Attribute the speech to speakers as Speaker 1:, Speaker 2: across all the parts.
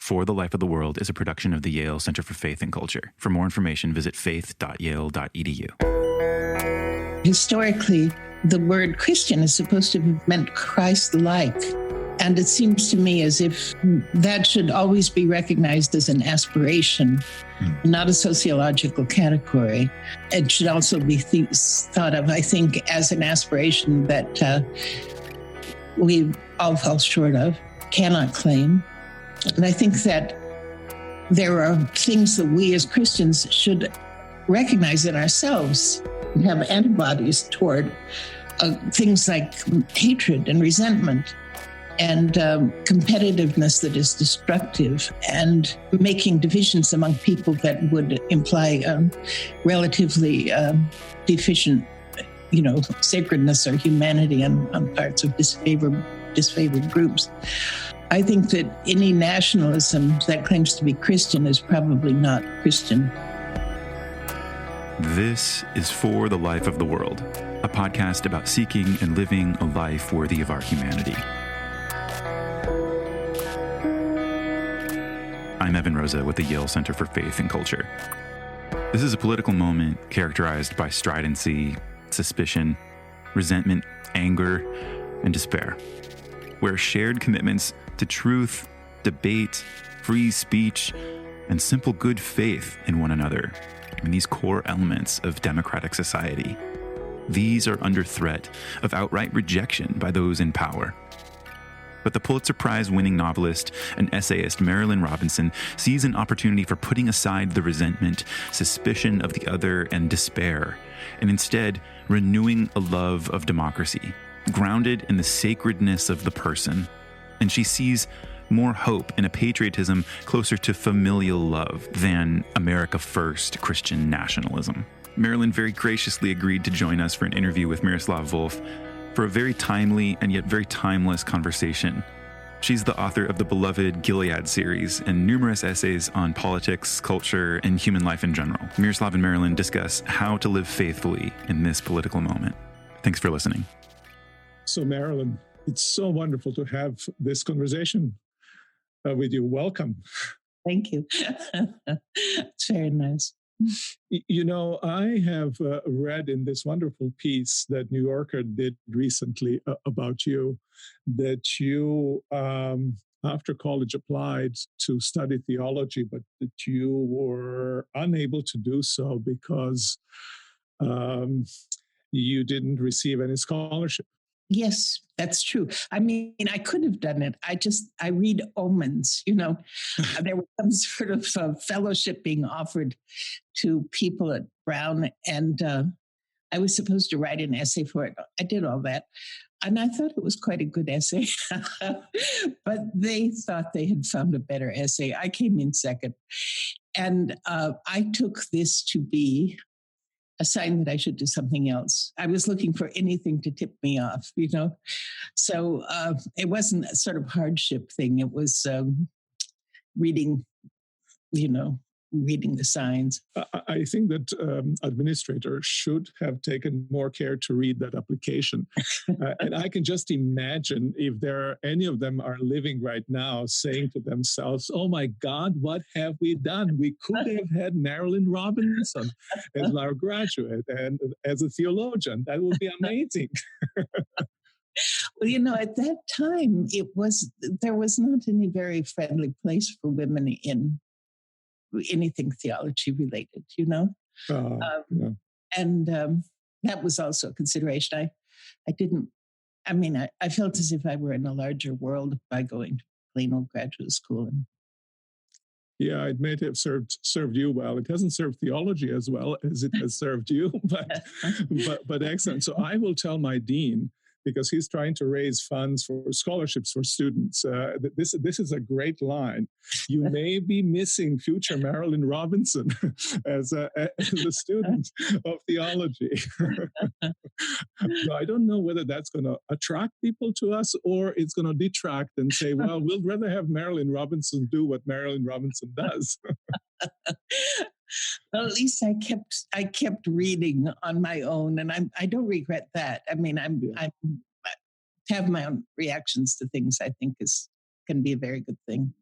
Speaker 1: For the Life of the World is a production of the Yale Center for Faith and Culture. For more information, visit faith.yale.edu.
Speaker 2: Historically, the word Christian is supposed to have meant Christ-like. And it seems to me as if that should always be recognized as an aspiration, not a sociological category. It should also be thought of, I think, as an aspiration that we all fall short of, cannot claim. And I think that there are things that we as Christians should recognize in ourselves and have antibodies toward things like hatred and resentment and competitiveness that is destructive and making divisions among people that would imply relatively deficient, sacredness or humanity on parts of disfavored groups. I think that any nationalism that claims to be Christian is probably not Christian.
Speaker 1: This is For the Life of the World, a podcast about seeking and living a life worthy of our humanity. I'm Evan Rosa with the Yale Center for Faith and Culture. This is a political moment characterized by stridency, suspicion, resentment, anger, and despair, where shared commitments to truth, debate, free speech, and simple good faith in one another, and these core elements of democratic society, these are under threat of outright rejection by those in power. But the Pulitzer Prize-winning novelist and essayist Marilynne Robinson sees an opportunity for putting aside the resentment, suspicion of the other, and despair, and instead renewing a love of democracy, grounded in the sacredness of the person. And she sees more hope in a patriotism closer to familial love than America First Christian nationalism. Marilynne very graciously agreed to join us for an interview with Miroslav Volf for a very timely and yet very timeless conversation. She's the author of the beloved Gilead series and numerous essays on politics, culture, and human life in general. Miroslav and Marilynne discuss how to live faithfully in this political moment. Thanks for listening.
Speaker 3: So Marilynne, it's so wonderful to have this conversation with you. Welcome.
Speaker 2: Thank you. It's very nice.
Speaker 3: I have read in this wonderful piece that New Yorker did recently about you, that you, after college, applied to study theology, but that you were unable to do so because you didn't receive any scholarship.
Speaker 2: Yes, that's true. I mean, I could have done it. I read omens, There was some sort of fellowship being offered to people at Brown, and I was supposed to write an essay for it. I did all that, and I thought it was quite a good essay, but they thought they had found a better essay. I came in second, and I took this to be a sign that I should do something else. I was looking for anything to tip me off, So it wasn't a sort of hardship thing. It was reading the signs.
Speaker 3: I think that administrators should have taken more care to read that application. And I can just imagine if any of them are living right now saying to themselves, oh my God, what have we done? We could have had Marilynne Robinson as our graduate and as a theologian. That would be amazing.
Speaker 2: Well, at that time, there was not any very friendly place for women in anything theology related,
Speaker 3: Yeah.
Speaker 2: And that was also a consideration. I felt as if I were in a larger world by going to plain old graduate school.
Speaker 3: Yeah, it may have served you well. It hasn't served theology as well as it has served you, but excellent. So I will tell my dean, because he's trying to raise funds for scholarships for students. This is a great line. You may be missing future Marilynne Robinson as a student of theology. So I don't know whether that's going to attract people to us or it's going to detract and say, well, we'd rather have Marilynne Robinson do what Marilynne Robinson does.
Speaker 2: Well, at least I kept reading on my own, and I don't regret that. I mean, I have my own reactions to things. I think can be a very good thing.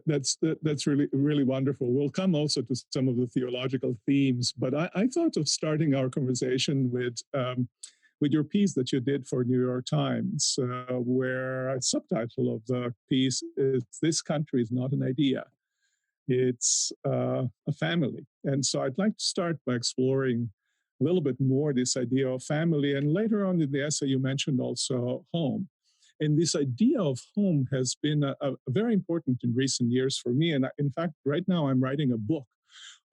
Speaker 3: That's really wonderful. We'll come also to some of the theological themes, but I thought of starting our conversation with your piece that you did for New York Times, where a subtitle of the piece is "This country is not an idea; it's a family." And so I'd like to start by exploring a little bit more this idea of family, and later on in the essay you mentioned also home. And this idea of home has been a very important in recent years for me. And in fact, right now I'm writing a book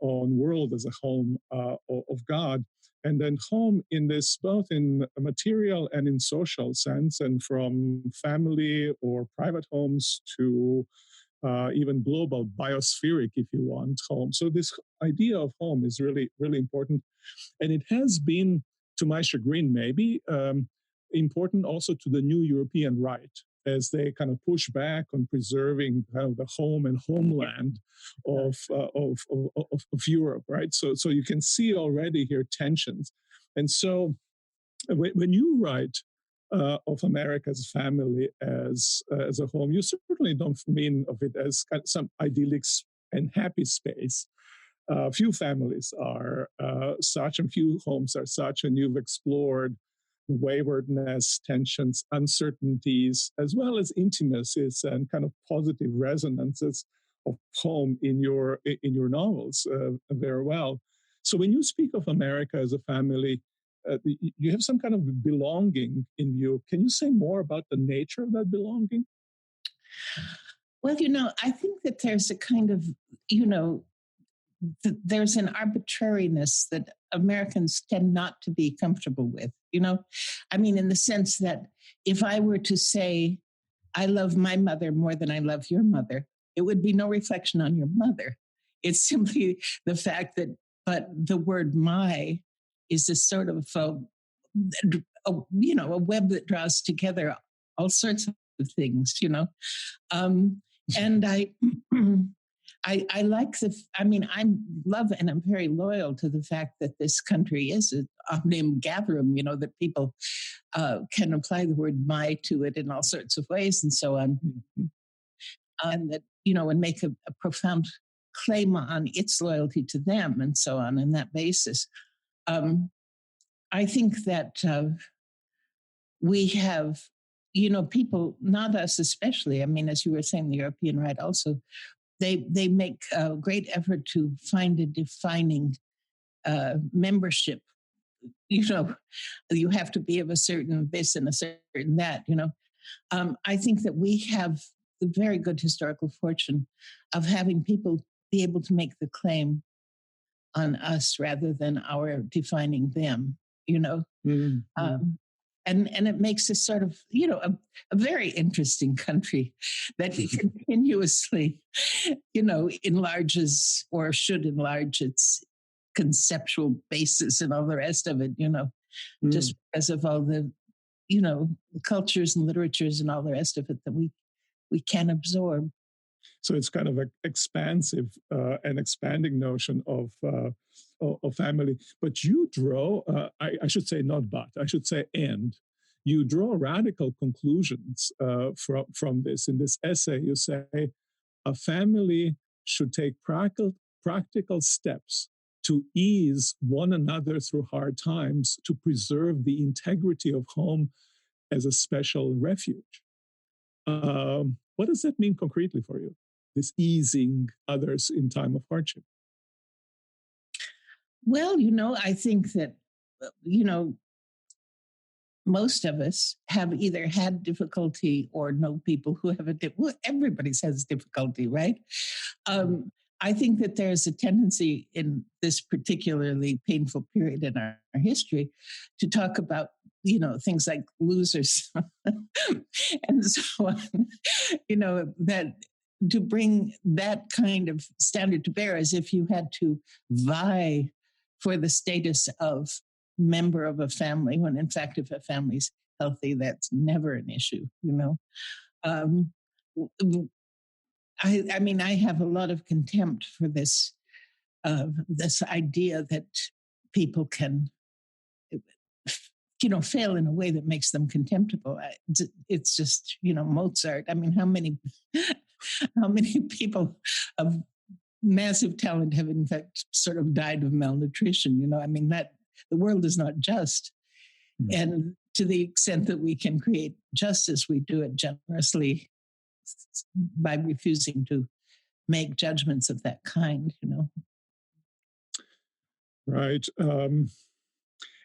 Speaker 3: on world as a home of God. And then home in this, both in a material and in social sense, and from family or private homes to even global, biospheric, if you want, home. So this idea of home is really, really important. And it has been, to my chagrin, maybe, important also to the new European right, as they kind of push back on preserving kind of the home and homeland of Europe, right? So you can see already here tensions. And so when you write of America's family as a home, you certainly don't mean of it as kind of some idyllic and happy space. Few families are such, and few homes are such, and you've explored waywardness, tensions, uncertainties, as well as intimacies and kind of positive resonances of home in your novels very well. So when you speak of America as a family, you have some kind of belonging in you. Can you say more about the nature of that belonging?
Speaker 2: Well, I think that there's a kind of, there's an arbitrariness that Americans tend not to be comfortable with, I mean, in the sense that if I were to say, I love my mother more than I love your mother, it would be no reflection on your mother. It's simply the fact that, but the word my is a sort of, a web that draws together all sorts of things, and I like I love and I'm very loyal to the fact that this country is an omnium gatherum, that people can apply the word my to it in all sorts of ways and so on. And that, and make a profound claim on its loyalty to them and so on, and that basis. I think that we have, people, not us especially, as you were saying, the European right also, they make a great effort to find a defining membership. You have to be of a certain this and a certain that, I think that we have the very good historical fortune of having people be able to make the claim on us rather than our defining them, Mm-hmm. And it makes us sort of, a very interesting country that continuously, enlarges or should enlarge its conceptual basis and all the rest of it, just because of all the, cultures and literatures and all the rest of it that we can absorb.
Speaker 3: So it's kind of an expansive and expanding notion of family. But you draw, I should say not but, I should say and, you draw radical conclusions from this. In this essay, you say, a family should take practical steps to ease one another through hard times, to preserve the integrity of home as a special refuge. What does that mean concretely for you, this easing others in time of hardship?
Speaker 2: Well, I think that, most of us have either had difficulty or know people who have everybody has difficulty, right? I think that there's a tendency in this particularly painful period in our history to talk about, things like losers and so on, that to bring that kind of standard to bear as if you had to vie for the status of member of a family, when in fact, if a family's healthy, that's never an issue, I have a lot of contempt for this idea that people can, fail in a way that makes them contemptible. It's just, Mozart. How many how many people of massive talent have in fact sort of died of malnutrition. I mean, that the world is not just. And to the extent that we can create justice, we do it generously by refusing to make judgments of that kind,
Speaker 3: Right. And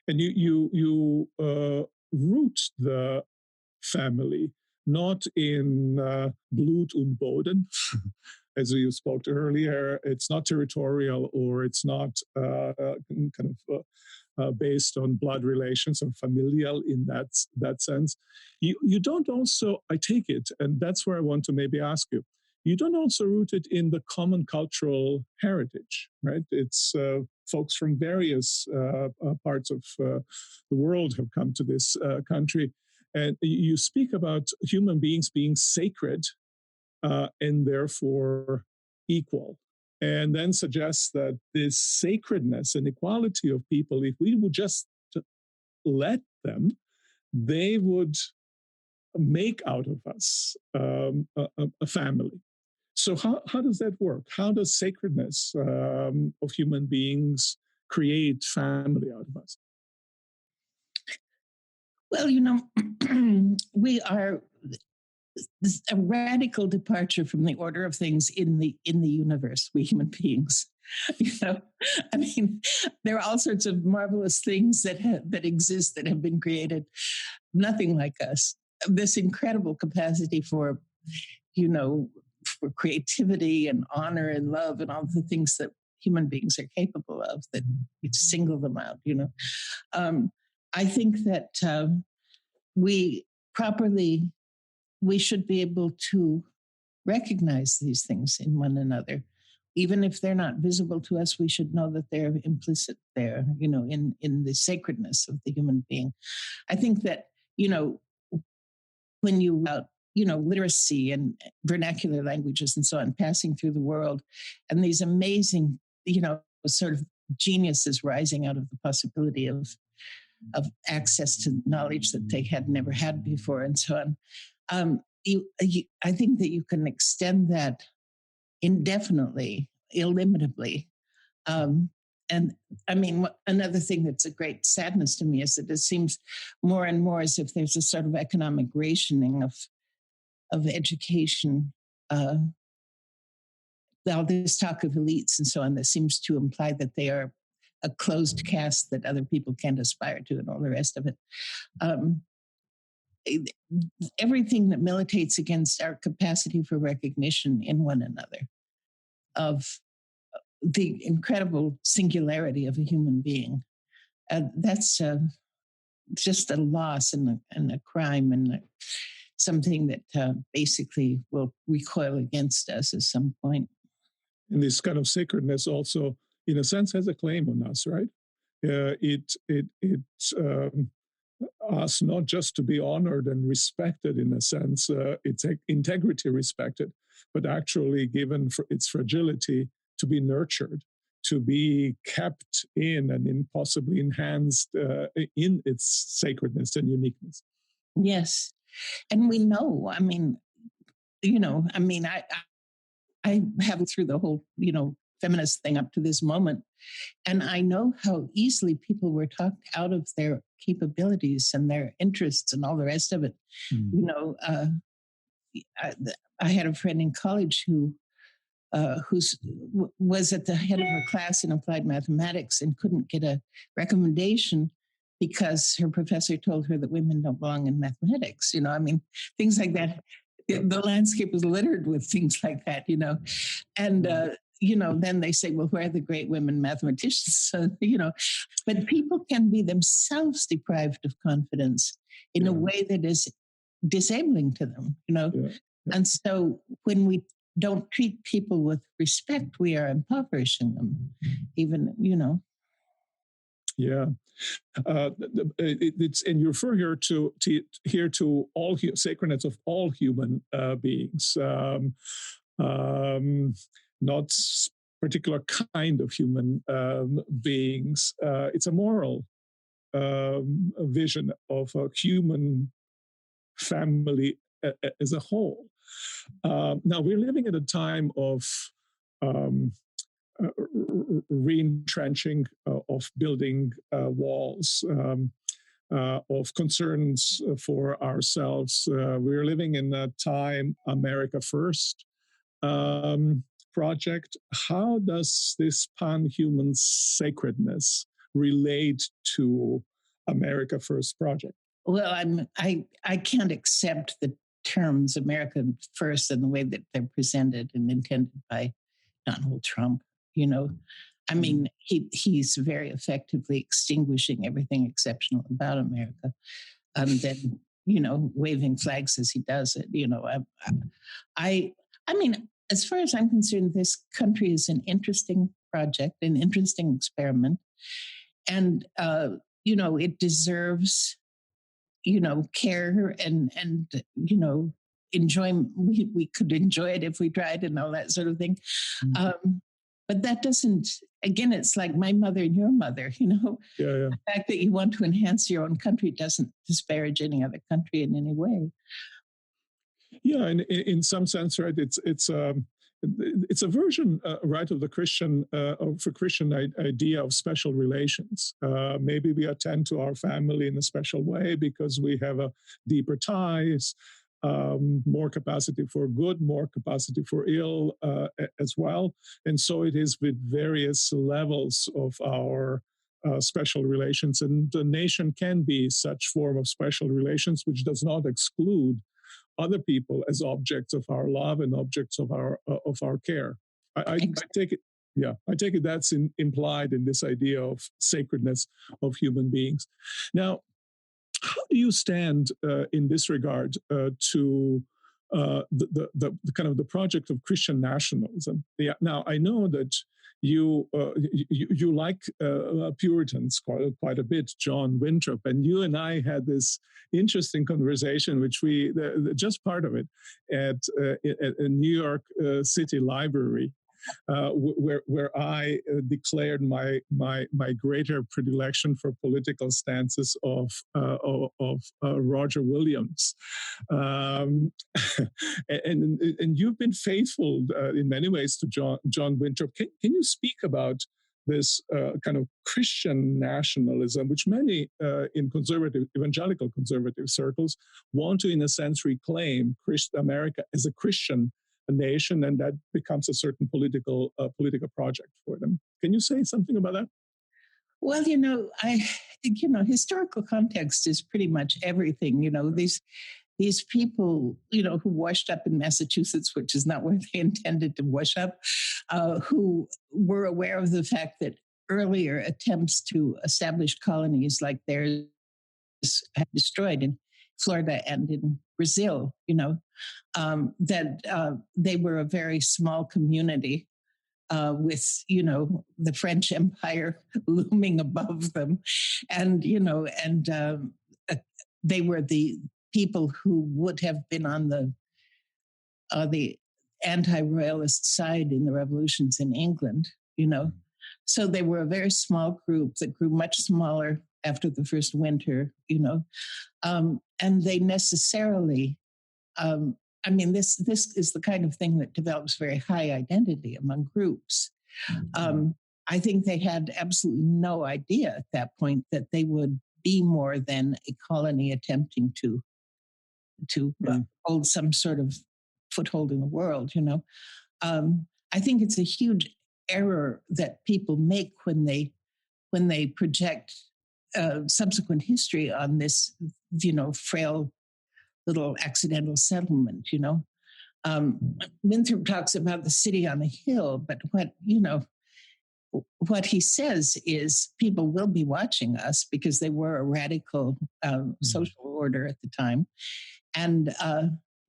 Speaker 3: you root the family not in Blut und Boden, as you spoke earlier. It's not territorial, or it's not based on blood relations or familial in that sense. You don't also, I take it, and that's where I want to maybe ask you, you don't also root it in the common cultural heritage, right? It's folks from various parts of the world have come to this country. And you speak about human beings being sacred and therefore equal. And then suggests that this sacredness and equality of people, if we would just let them, they would make out of us a family. So how does that work? How does sacredness of human beings create family out of us?
Speaker 2: Well, we are a radical departure from the order of things in the universe, we human beings. I mean, there are all sorts of marvelous things that exist, that have been created. Nothing like us. This incredible capacity for creativity and honor and love and all the things that human beings are capable of, that you single them out, I think that we should be able to recognize these things in one another. Even if they're not visible to us, we should know that they're implicit there, in the sacredness of the human being. I think that, when you literacy and vernacular languages and so on, passing through the world, and these amazing, sort of geniuses rising out of the possibility of access to knowledge that they had never had before, and so on. I think that you can extend that indefinitely, illimitably. And I mean, another thing that's a great sadness to me is that it seems more and more as if there's a sort of economic rationing of education. All this talk of elites and so on, that seems to imply that they are a closed caste that other people can't aspire to, and all the rest of it. Everything that militates against our capacity for recognition in one another of the incredible singularity of a human being, that's just a loss and a crime, and something that basically will recoil against us at some point.
Speaker 3: And this kind of sacredness also, in a sense, has a claim on us, right? It asks not just to be honored and respected in a sense, its integrity respected, but actually, given for its fragility, to be nurtured, to be kept in and possibly enhanced in its sacredness and uniqueness.
Speaker 2: Yes. And we know, I have through the whole, feminist thing up to this moment, and I know how easily people were talked out of their capabilities and their interests and all the rest of it. I had a friend in college who was at the head of her class in applied mathematics and couldn't get a recommendation because her professor told her that women don't belong in mathematics. Things like that. The landscape was littered with things like that, and, then they say, well, where are the great women mathematicians? So, but people can be themselves deprived of confidence in a way that is disabling to them, And so when we don't treat people with respect, we are impoverishing them, even,
Speaker 3: Yeah. And you refer here to all sacredness of all human beings, not particular kind of human beings. It's a moral vision of a human family as a whole. Now, we're living at a time of re-entrenching, of building walls, of concerns for ourselves. We're living in a time, America First project. How does this pan-human sacredness relate to America First project?
Speaker 2: Well, I can't accept the terms America First in the way that they're presented and intended by Donald Trump. You know, I mean, he's very effectively extinguishing everything exceptional about America, then, you know, waving flags as he does it. You know, I mean, as far as I'm concerned, this country is an interesting project, an interesting experiment, and you know, it deserves, you know, care and you know, enjoyment. We could enjoy it if we tried and all that sort of thing. But that doesn't, again, it's like my mother and your mother, you know.
Speaker 3: Yeah.
Speaker 2: The fact that you want to enhance your own country doesn't disparage any other country in any way.
Speaker 3: Yeah, and in some sense, right, it's a version, right, of the Christian idea of special relations. Maybe we attend to our family in a special way because we have a deeper ties, more capacity for good, more capacity for ill as well. And so it is with various levels of our special relations. And the nation can be such form of special relations, which does not exclude other people as objects of our love and objects of our care. I take it. Yeah, I take it that's implied in this idea of sacredness of human beings. Now, how do you stand in this regard to the kind of the project of Christian nationalism? Yeah. Now, I know that you like Puritans quite a bit, John Winthrop, and you and I had this interesting conversation, which we just part of it at a New York City Library. Where I declared my greater predilection for political stances of Roger Williams, and you've been faithful in many ways to John Winthrop. Can you speak about this kind of Christian nationalism, which many in evangelical conservative circles want to, in a sense, reclaim America as a Christian nation, and that becomes a certain political project for them. Can you say something about that?
Speaker 2: Well, you know, historical context is pretty much everything. You know, these people, you know, who washed up in Massachusetts, which is not where they intended to wash up, who were aware of the fact that earlier attempts to establish colonies like theirs had destroyed in Florida and in Brazil, you know, that they were a very small community with, you know, the French Empire looming above them. And, you know, and they were the people who would have been on the anti-royalist side in the revolutions in England, you know. So they were a very small group that grew much smaller after the first winter, you know. And they necessarily, I mean, this is the kind of thing that develops very high identity among groups. I think they had absolutely no idea at that point that they would be more than a colony attempting to hold some sort of foothold in the world, you know. I think it's a huge error that people make when they project subsequent history on this, you know, frail little accidental settlement, you know. Winthrop talks about the city on a hill, but what he says is people will be watching us because they were a radical social order at the time. And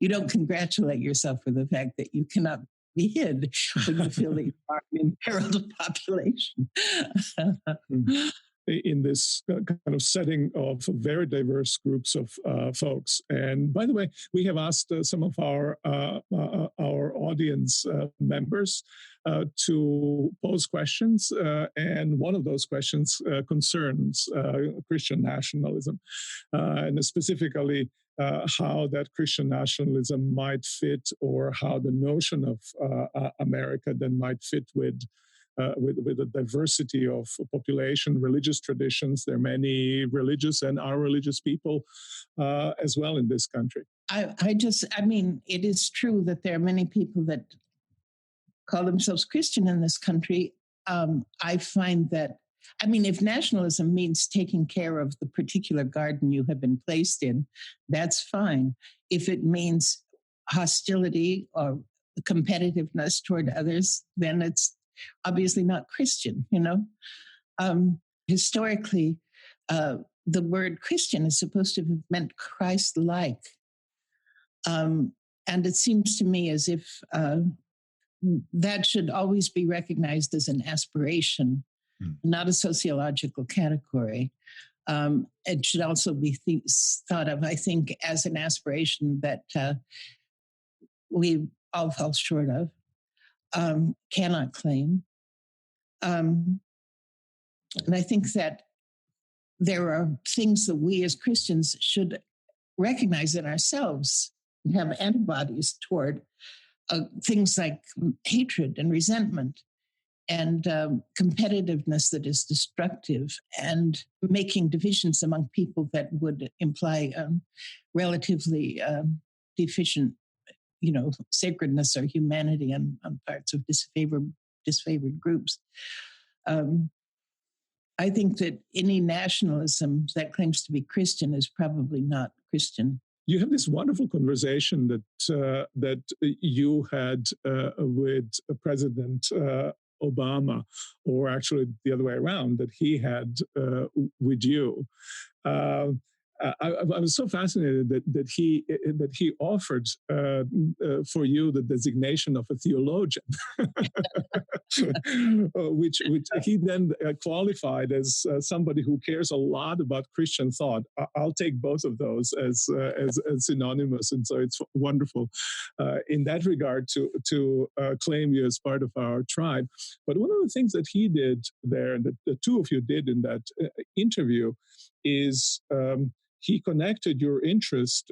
Speaker 2: you don't congratulate yourself for the fact that you cannot be hid when you feel that you are an imperiled population.
Speaker 3: In this kind of setting of very diverse groups of folks. And by the way, we have asked some of our audience members to pose questions, and one of those questions concerns Christian nationalism, and specifically how that Christian nationalism might fit, or how the notion of America then might fit with a diversity of population, religious traditions. There are many religious and religious people as well in this country.
Speaker 2: It is true that there are many people that call themselves Christian in this country. I find that, if nationalism means taking care of the particular garden you have been placed in, that's fine. If it means hostility or competitiveness toward others, then it's obviously not Christian, Historically, the word Christian is supposed to have meant Christ-like. And it seems to me as if that should always be recognized as an aspiration, not a sociological category. It should also be thought of, I think, as an aspiration that we all fall short of, cannot claim. And I think that there are things that we as Christians should recognize in ourselves and have antibodies toward, things like hatred and resentment and competitiveness that is destructive, and making divisions among people that would imply relatively deficient, sacredness or humanity on parts of disfavored groups. I think that any nationalism that claims to be Christian is probably not Christian.
Speaker 3: You have this wonderful conversation that you had with President Obama, or actually the other way around, that he had with you. I was so fascinated that he offered for you the designation of a theologian, which he then qualified as somebody who cares a lot about Christian thought. I'll take both of those as synonymous, and so it's wonderful in that regard to claim you as part of our tribe. But one of the things that he did there, and that the two of you did in that interview, is he connected your interest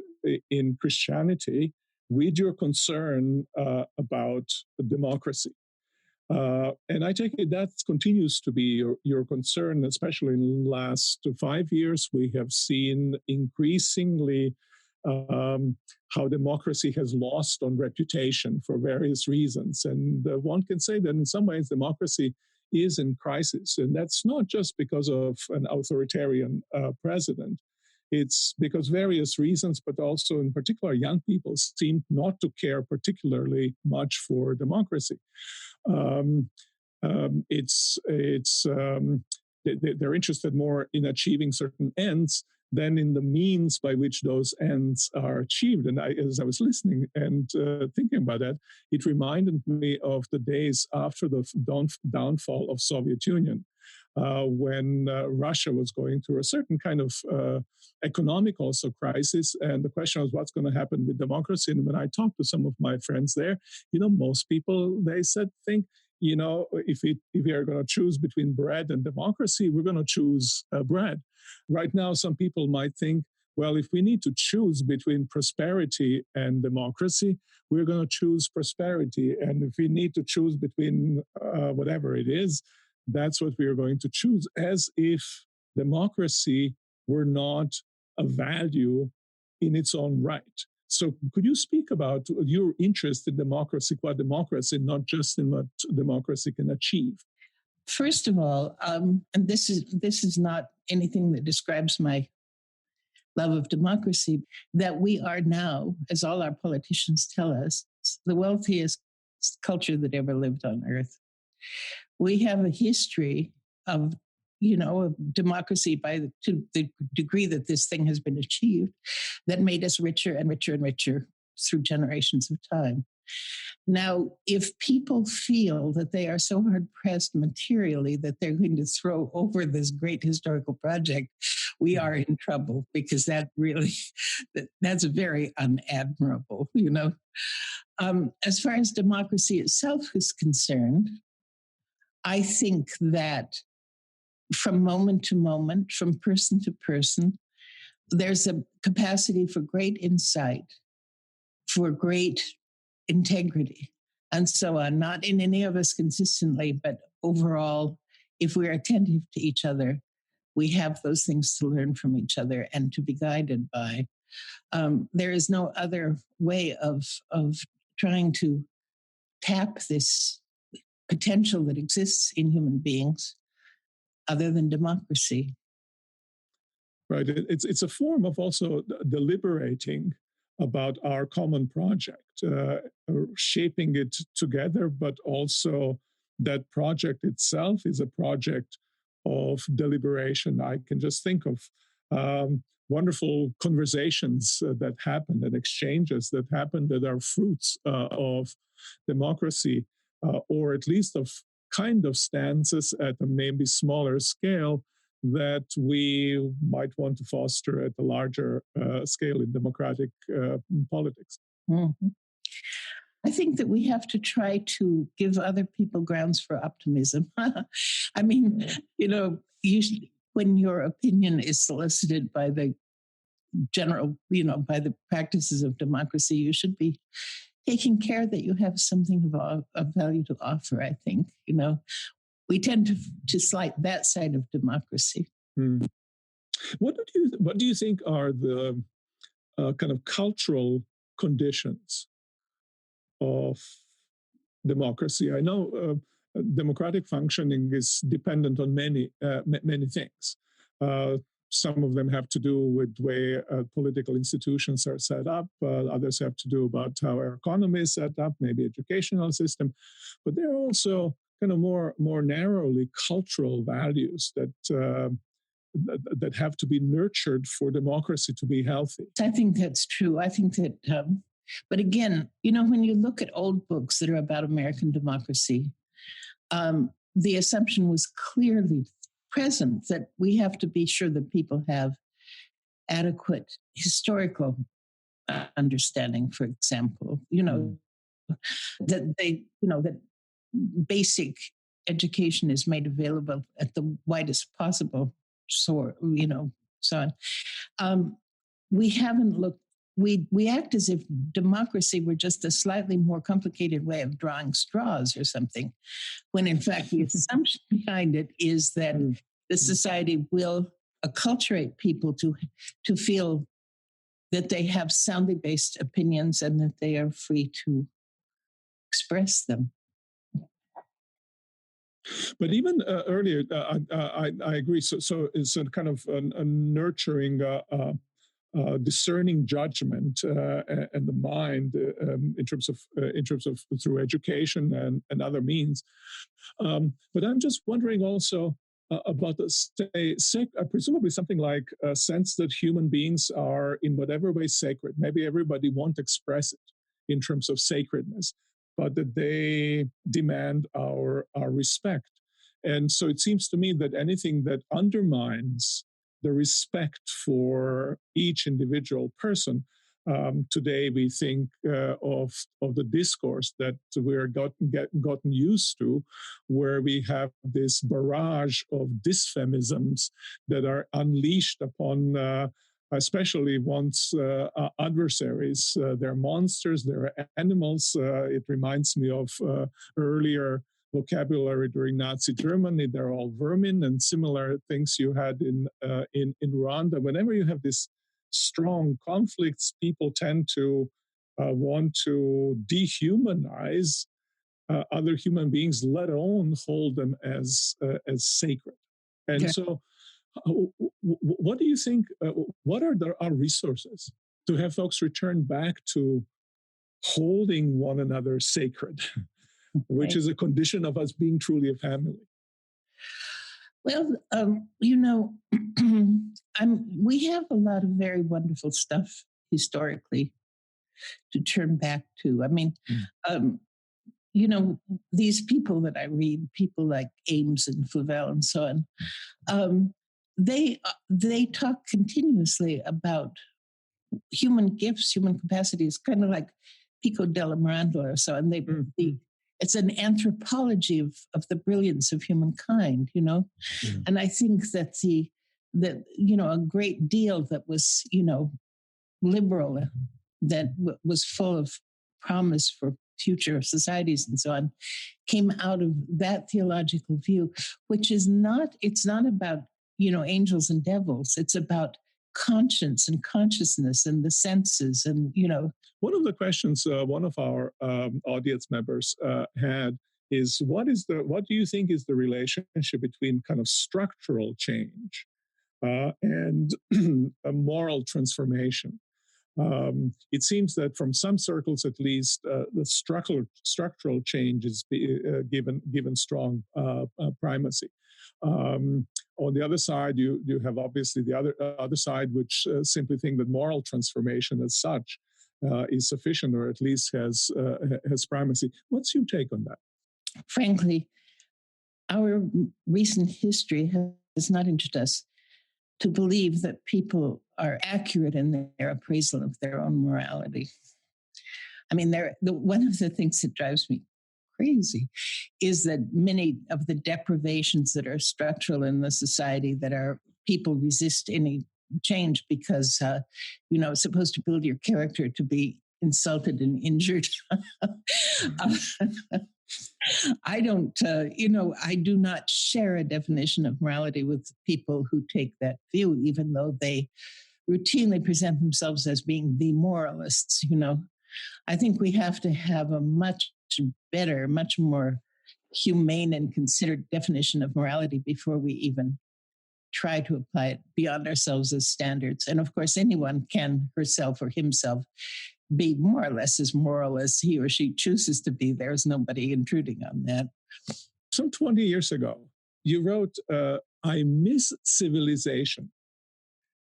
Speaker 3: in Christianity with your concern about democracy. And I take it that continues to be your concern, especially in the last 5 years. We have seen increasingly how democracy has lost on reputation for various reasons. And one can say that in some ways democracy is in crisis. And that's not just because of an authoritarian president. It's because various reasons, but also in particular, young people seem not to care particularly much for democracy. They're interested more in achieving certain ends than in the means by which those ends are achieved. And as I was listening and thinking about that, it reminded me of the days after the downfall of Soviet Union, when Russia was going through a certain kind of economic also crisis. And the question was, what's going to happen with democracy? And when I talked to some of my friends there, most people, they think, if we are going to choose between bread and democracy, we're going to choose bread. Right now, some people might think, well, if we need to choose between prosperity and democracy, we're going to choose prosperity. And if we need to choose between whatever it is, that's what we are going to choose, as if democracy were not a value in its own right. So could you speak about your interest in democracy, qua democracy, not just in what democracy can achieve?
Speaker 2: First of all, and this is not anything that describes my love of democracy, that we are now, as all our politicians tell us, the wealthiest culture that ever lived on earth. We have a history of, of democracy to the degree that this thing has been achieved, that made us richer and richer and richer through generations of time. Now, if people feel that they are so hard-pressed materially that they're going to throw over this great historical project, we are in trouble, because that's very unadmirable, As far as democracy itself is concerned, I think that from moment to moment, from person to person, there's a capacity for great insight, for great integrity, and so on, not in any of us consistently, but overall, if we're attentive to each other, we have those things to learn from each other and to be guided by. There is no other way of trying to tap this potential that exists in human beings other than democracy.
Speaker 3: Right. It's a form of also deliberating about our common project, shaping it together, but also that project itself is a project of deliberation. I can just think of wonderful conversations that happen and exchanges that happen that are fruits of democracy, or at least of kind of stances at a maybe smaller scale that we might want to foster at a larger scale in democratic politics.
Speaker 2: Mm-hmm. I think that we have to try to give other people grounds for optimism. I mean, usually when your opinion is solicited by the general, by the practices of democracy, you should be taking care that you have something of value to offer, I think. We tend to slight that side of democracy.
Speaker 3: Hmm. What do you think are the kind of cultural conditions of democracy? I know democratic functioning is dependent on many things. Some of them have to do with the way political institutions are set up. Others have to do about how our economy is set up, maybe educational system. But there are also kind of more narrowly cultural values that have to be nurtured for democracy to be healthy.
Speaker 2: I think that's true. I think that, but again, when you look at old books that are about American democracy, the assumption was clearly present that we have to be sure that people have adequate historical understanding, for example, that that basic education is made available at the widest possible sort, so on. We haven't looked, we act as if democracy were just a slightly more complicated way of drawing straws or something, when in fact the assumption behind it is that the society will acculturate people to feel that they have soundly based opinions and that they are free to express them.
Speaker 3: But even earlier, I agree. So it's a kind of a nurturing, discerning judgment and the mind in terms of through education and other means. But I'm just wondering also about presumably something like a sense that human beings are in whatever way sacred. Maybe everybody won't express it in terms of sacredness, but that they demand our respect. And so it seems to me that anything that undermines the respect for each individual person, today we think of the discourse that we're gotten used to, where we have this barrage of dysphemisms that are unleashed upon especially one's adversaries. They're monsters, they're animals. It reminds me of earlier vocabulary during Nazi Germany. They're all vermin, and similar things you had in Rwanda. Whenever you have these strong conflicts, people tend to want to dehumanize other human beings, let alone hold them as sacred. And so what do you think, what are our resources to have folks return back to holding one another sacred, which is a condition of us being truly a family?
Speaker 2: Well, we have a lot of very wonderful stuff historically to turn back to. I mean, these people that I read, people like Ames and Flavel and so on, they talk continuously about human gifts, human capacities, kind of like Pico della Mirandola or so. And it's an anthropology of the brilliance of humankind, And I think that that, a great deal that was, liberal, that was full of promise for future societies and so on, came out of that theological view, which is it's not about, angels and devils. It's about conscience and consciousness and the senses and,
Speaker 3: One of the questions one of our audience members had is what do you think is the relationship between kind of structural change and a moral transformation? It seems that from some circles, at least, the structural change is given strong primacy. On the other side, you have obviously the other side, which simply think that moral transformation as such is sufficient, or at least has primacy. What's your take on that?
Speaker 2: Frankly, our recent history has not interested us to believe that people are accurate in their appraisal of their own morality. I mean, one of the things that drives me crazy is that many of the deprivations that are structural in the society that are people resist any change because, it's supposed to build your character to be insulted and injured. I don't, I do not share a definition of morality with people who take that view, even though they routinely present themselves as being the moralists. I think we have to have a much better, much more humane and considered definition of morality before we even try to apply it beyond ourselves as standards. And of course, anyone can herself or himself be more or less as moral as he or she chooses to be. There's nobody intruding on that.
Speaker 3: Some 20 years ago, you wrote, I miss civilization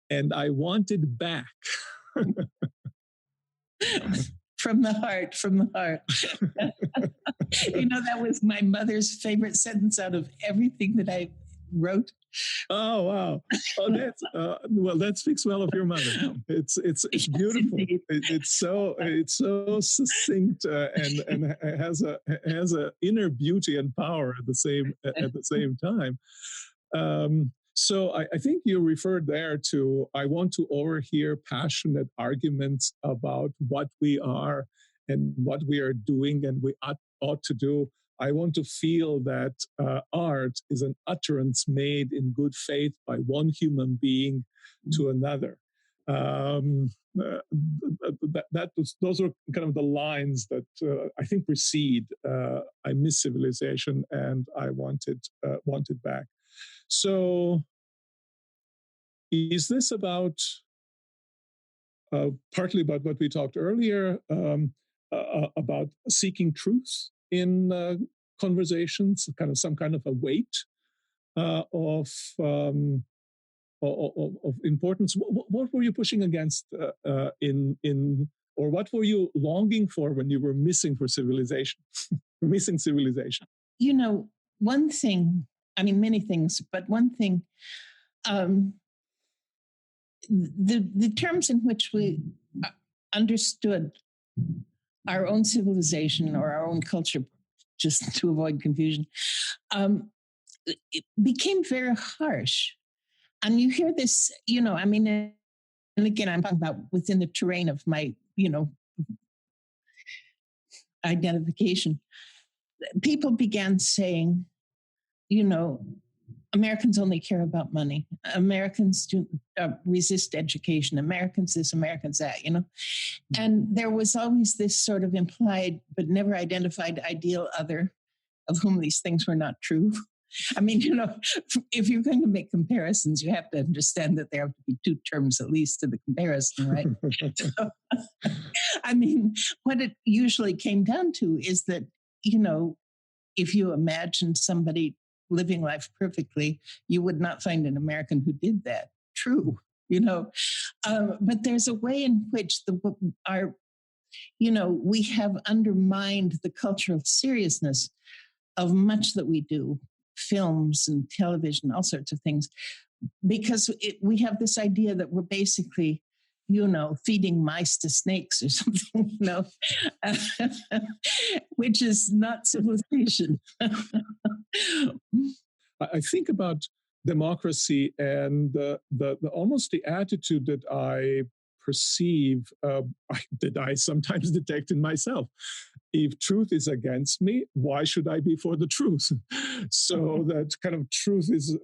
Speaker 3: and I want it back.
Speaker 2: From the heart. That was my mother's favorite sentence out of everything that I wrote.
Speaker 3: Oh, wow. Oh, that's that speaks well of your mother. It's beautiful. It's so succinct and has a inner beauty and power at the same time. So I think you referred there to, I want to overhear passionate arguments about what we are and what we are doing and we ought to do. I want to feel that art is an utterance made in good faith by one human being to another. Those are kind of the lines that I think precede I miss civilization and I want it back. So is this about partly about what we talked earlier about seeking truth in conversations, some kind of a weight of importance? What were you pushing against or what were you longing for when you were missing civilization?
Speaker 2: One thing, many things, but one thing, the terms in which we understood our own civilization or our own culture, just to avoid confusion, it became very harsh. And you hear this, and again, I'm talking about within the terrain of my, identification. People began saying, Americans only care about money. Americans do resist education. Americans this, Americans that, And there was always this sort of implied but never identified ideal other of whom these things were not true. If you're going to make comparisons, you have to understand that there have to be two terms at least to the comparison, right? So, what it usually came down to is that, if you imagined somebody living life perfectly, you would not find an American who did that. True, but there's a way in which we have undermined the cultural seriousness of much that we do, films and television, all sorts of things, because we have this idea that we're basically, feeding mice to snakes or something, which is not civilization.
Speaker 3: I think about democracy and the almost the attitude that I perceive, that I sometimes detect in myself. If truth is against me, why should I be for the truth? So that kind of truth is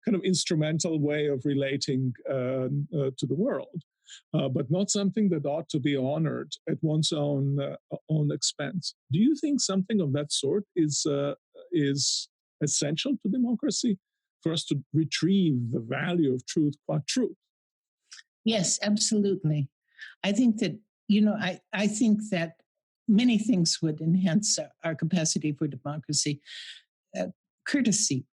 Speaker 3: kind of instrumental way of relating to the world, but not something that ought to be honored at one's own expense. Do you think something of that sort is essential to democracy, for us to retrieve the value of truth qua truth?
Speaker 2: Yes, absolutely. I think that, I think that many things would enhance our capacity for democracy. Courtesy,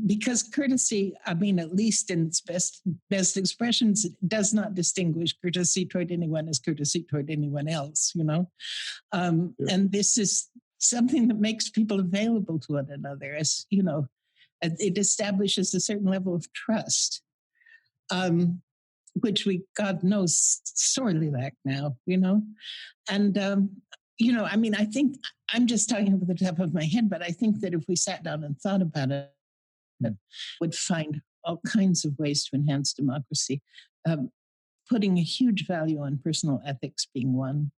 Speaker 2: because courtesy, at least in its best expressions, does not distinguish courtesy toward anyone as courtesy toward anyone else, And this is something that makes people available to one another, as, it establishes a certain level of trust, which we, God knows, sorely lack now, And, I think I'm just talking over the top of my head, but I think that if we sat down and thought about it, would find all kinds of ways to enhance democracy, putting a huge value on personal ethics being one.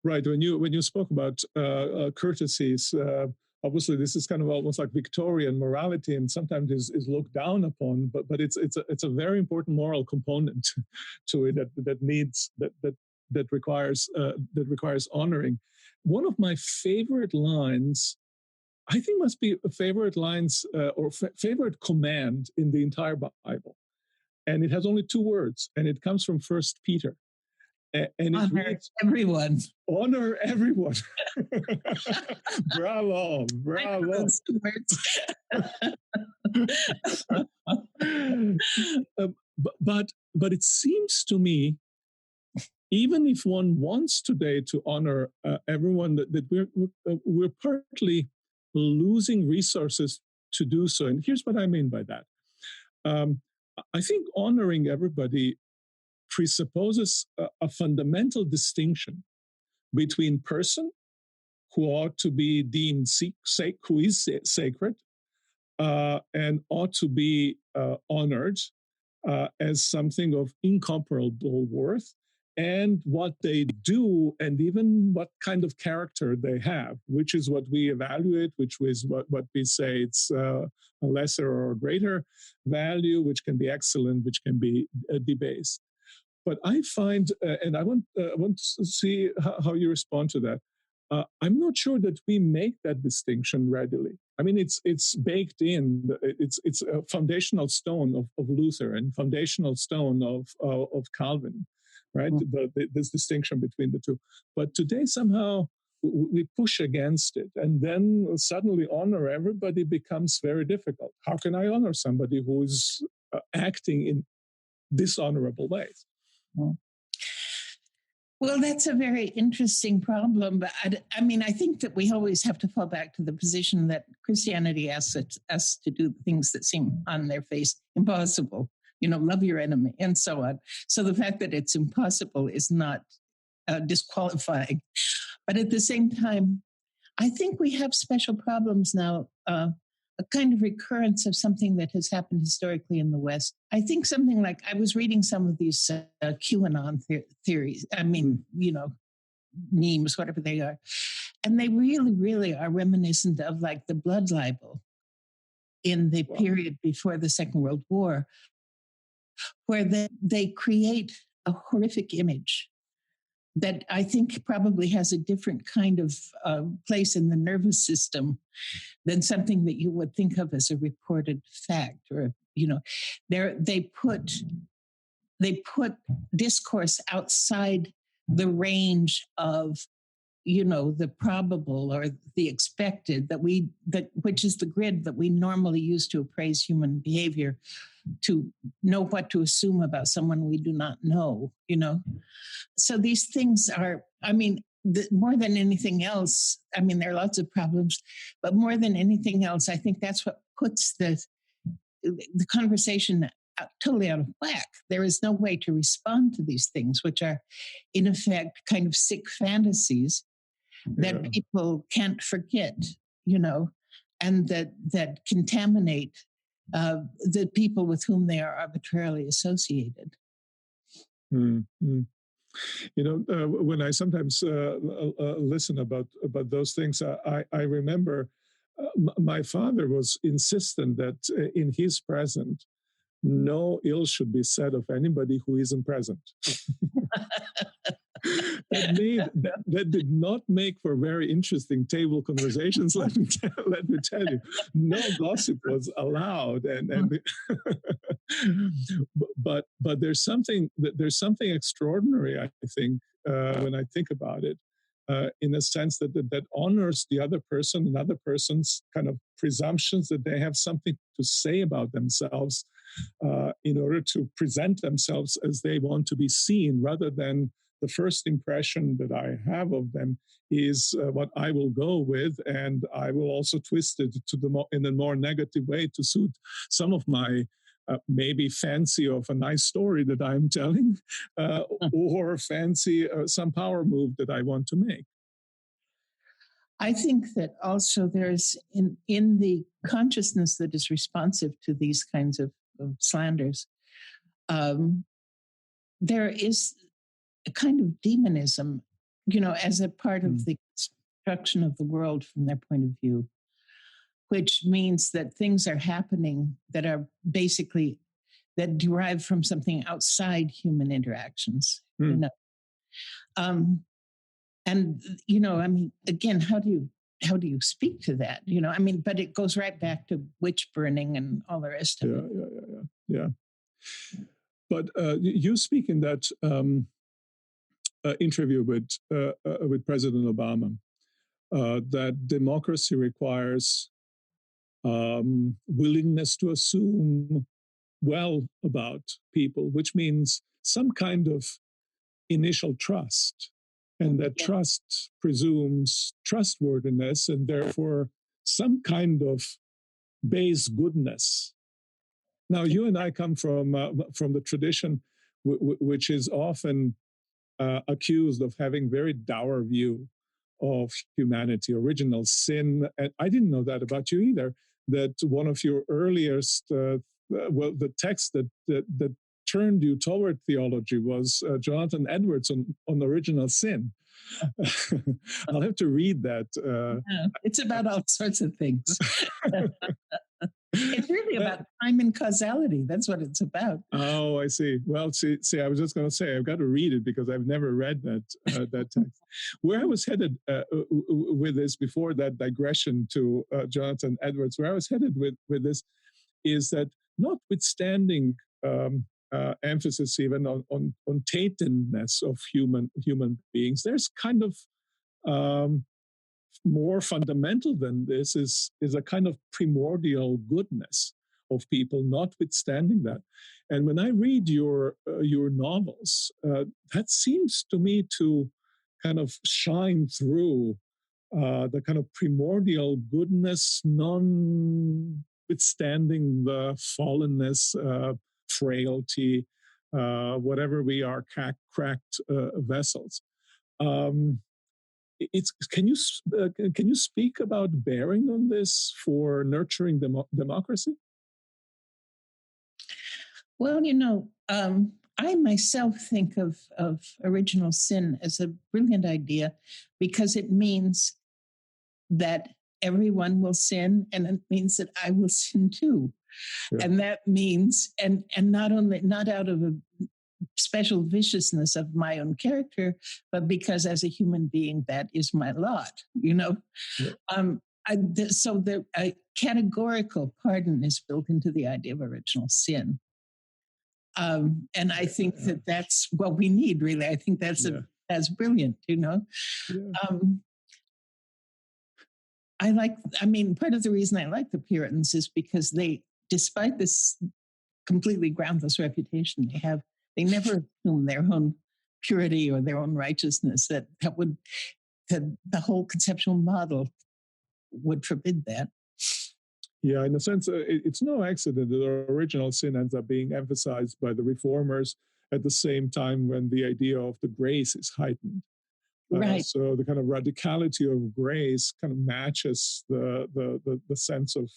Speaker 3: Right. When you spoke about courtesies, obviously this is kind of almost like Victorian morality, and sometimes is looked down upon. But it's a very important moral component to it that requires honoring. One of my favorite lines, I think, must be favorite lines or favorite command in the entire Bible, and it has only 2 words, and it comes from 1 Peter. And it reads,
Speaker 2: everyone.
Speaker 3: Honor everyone. Bravo. But it seems to me, even if one wants today to honor everyone, that we're partly losing resources to do so. And here's what I mean by that. I think honoring everybody presupposes a fundamental distinction between person who ought to be deemed who is sacred and ought to be honored as something of incomparable worth, and what they do, and even what kind of character they have, which is what we evaluate, which is what we say it's a lesser or greater value, which can be excellent, which can be debased. But I find, and I want to see how you respond to that. I'm not sure that we make that distinction readily. It's baked in. It's a foundational stone of Luther and foundational stone of Calvin, right? This distinction between the two. But today somehow we push against it, and then suddenly honor everybody becomes very difficult. How can I honor somebody who is acting in dishonorable ways?
Speaker 2: Well, that's a very interesting problem. But I think that we always have to fall back to the position that Christianity asks us to do things that seem on their face impossible. Love your enemy and so on. So the fact that it's impossible is not disqualifying. But at the same time, I think we have special problems now, a kind of recurrence of something that has happened historically in the West. I think something like, I was reading some of these QAnon theories, memes, whatever they are. And they really, really are reminiscent of like the blood libel in the period before the Second World War, where they create a horrific image that I think probably has a different kind of place in the nervous system than something that you would think of as a reported fact. Or, they put discourse outside the range of, the probable or the expected, which is the grid that we normally use to appraise human behavior, to know what to assume about someone we do not know, So these things are, more than anything else, there are lots of problems, but more than anything else, I think that's what puts the conversation totally out of whack. There is no way to respond to these things, which are, in effect, kind of sick fantasies that people can't forget, and that contaminate the people with whom they are arbitrarily associated.
Speaker 3: Mm-hmm. You know, when I sometimes listen about those things, I remember my father was insistent that in his present, no ill should be said of anybody who isn't present. that did not make for very interesting table conversations. Let me tell you, no gossip was allowed, but there's something extraordinary, I think, when I think about it, in a sense that honors the other person, another person's kind of presumptions that they have something to say about themselves, in order to present themselves as they want to be seen, rather than the first impression that I have of them is what I will go with, and I will also twist it in a more negative way to suit some of my maybe fancy of a nice story that I'm telling, or fancy some power move that I want to make.
Speaker 2: I think that also there's in the consciousness that is responsive to these kinds of slanders, there is a kind of demonism, as a part of the construction of the world from their point of view, which means that things are happening that are basically that derive from something outside human interactions. And I mean, again, how do you speak to that? But it goes right back to witch burning and all the rest of it.
Speaker 3: Yeah. But you speak in that interview with President Obama that democracy requires willingness to assume well about people, which means some kind of initial trust, and that trust presumes trustworthiness and therefore some kind of base goodness. Now, you and I come from the tradition which is often accused of having very dour view of humanity, original sin. And I didn't know that about you either, that one of your earliest, the text that turned you toward theology was Jonathan Edwards on original sin. I'll have to read that.
Speaker 2: It's about all sorts of things. It's really about time and causality. That's what it's about.
Speaker 3: Oh, I see. Well, see, I was just going to say, I've got to read it because I've never read that text. Where I was headed with this, before that digression to Jonathan Edwards, where I was headed with this is that, notwithstanding emphasis even on tatedness of human beings, there's kind of more fundamental than this is a kind of primordial goodness of people, notwithstanding that. And when I read your novels, that seems to me to kind of shine through the kind of primordial goodness, notwithstanding the fallenness, frailty, whatever we are, cracked vessels. Can you speak about bearing on this for nurturing democracy?
Speaker 2: Well, I myself think of original sin as a brilliant idea because it means that everyone will sin, and it means that I will sin too. Yeah. And that means, and not out of a special viciousness of my own character, but because as a human being, that is my lot, Yeah. So the categorical pardon is built into the idea of original sin. And I think that that's what we need, really. I think that's brilliant, Yeah. Part of the reason I like the Puritans is because they, despite this completely groundless reputation they have, they never assume their own purity or their own righteousness. That the whole conceptual model would forbid that.
Speaker 3: Yeah, in a sense, it's no accident that original sin ends up being emphasized by the reformers at the same time when the idea of the grace is heightened.
Speaker 2: Right.
Speaker 3: So the kind of radicality of grace kind of matches the sense of